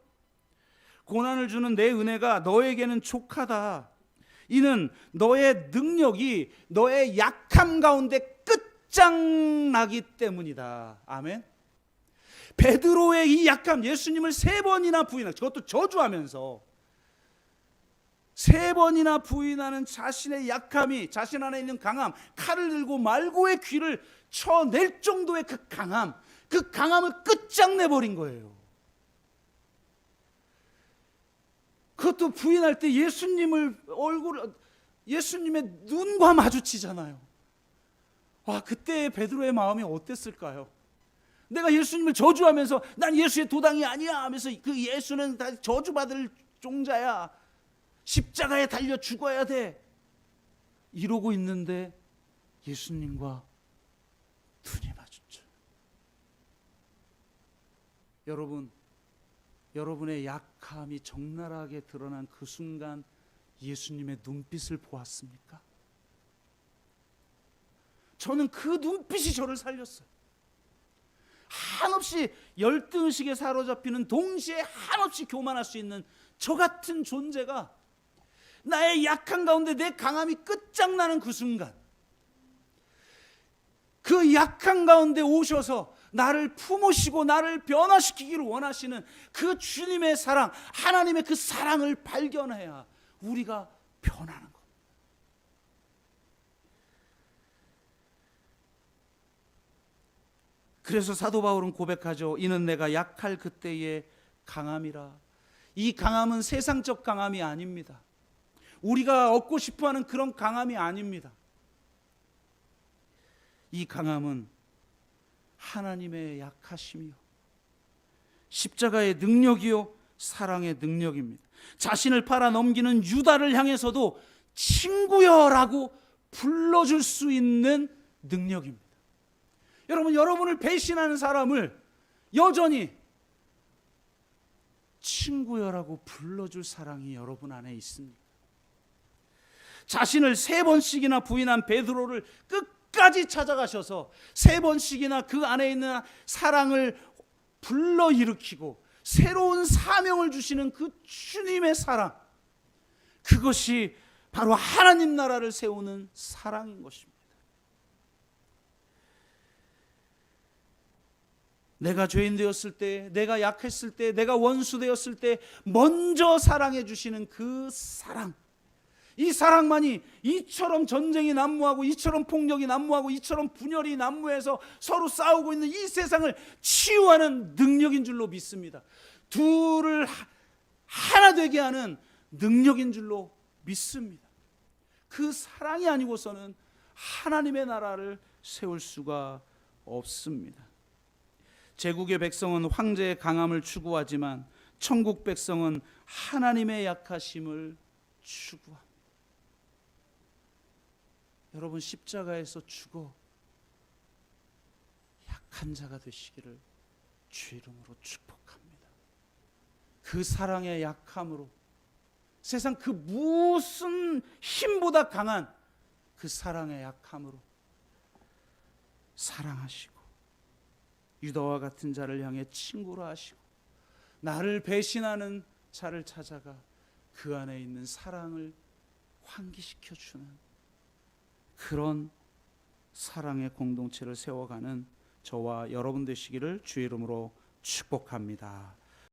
고난을 주는 내 은혜가 너에게는 족하다. 이는 너의 능력이 너의 약함 가운데 끝장나기 때문이다. 아멘. 베드로의 이 약함, 예수님을 3번이나 부인하고, 그것도 저주하면서 3번이나 부인하는 자신의 약함이, 자신 안에 있는 강함, 칼을 들고 말고의 귀를 쳐낼 정도의 그 강함을 끝장내버린 거예요. 그것도 부인할 때 예수님의 눈과 마주치잖아요. 와, 그때 베드로의 마음이 어땠을까요? 내가 예수님을 저주하면서 난 예수의 도당이 아니야 하면서 그 예수는 다 저주받을 종자야. 십자가에 달려 죽어야 돼. 이러고 있는데 예수님과 눈이 마주쳐. 여러분의 약함이 적나라하게 드러난 그 순간 예수님의 눈빛을 보았습니까? 저는 그 눈빛이 저를 살렸어요. 한없이 열등의식에 사로잡히는 동시에 한없이 교만할 수 있는 저 같은 존재가 나의 약한 가운데 내 강함이 끝장나는 그 순간, 그 약한 가운데 오셔서 나를 품으시고 나를 변화시키기를 원하시는 그 주님의 사랑, 하나님의 그 사랑을 발견해야 우리가 변하는 것. 그래서 사도 바울은 고백하죠. 이는 내가 약할 그때의 강함이라. 이 강함은 세상적 강함이 아닙니다. 우리가 얻고 싶어하는 그런 강함이 아닙니다. 이 강함은 하나님의 약하심이요, 십자가의 능력이요, 사랑의 능력입니다. 자신을 팔아 넘기는 유다를 향해서도 친구여라고 불러줄 수 있는 능력입니다. 여러분을 배신하는 사람을 여전히 친구여라고 불러줄 사랑이 여러분 안에 있습니다. 자신을 3번씩이나 부인한 베드로를 끝까지 찾아가셔서 3번씩이나 그 안에 있는 사랑을 불러일으키고 새로운 사명을 주시는 그 주님의 사랑, 그것이 바로 하나님 나라를 세우는 사랑인 것입니다. 내가 죄인 되었을 때, 내가 약했을 때, 내가 원수 되었을 때 먼저 사랑해 주시는 그 사랑, 이 사랑만이 이처럼 전쟁이 난무하고 이처럼 폭력이 난무하고 이처럼 분열이 난무해서 서로 싸우고 있는 이 세상을 치유하는 능력인 줄로 믿습니다. 둘을 하나 되게 하는 능력인 줄로 믿습니다. 그 사랑이 아니고서는 하나님의 나라를 세울 수가 없습니다. 제국의 백성은 황제의 강함을 추구하지만 천국 백성은 하나님의 약하심을 추구합니다. 여러분, 십자가에서 죽어 약한 자가 되시기를 주 이름으로 축복합니다. 그 사랑의 약함으로 세상 그 무슨 힘보다 강한 그 사랑의 약함으로 사랑하시고 유다와 같은 자를 향해 친구로 하시고 나를 배신하는 자를 찾아가 그 안에 있는 사랑을 환기시켜 주는 그런 사랑의 공동체를 세워가는 저와 여러분 되시기를 주의 이름으로 축복합니다.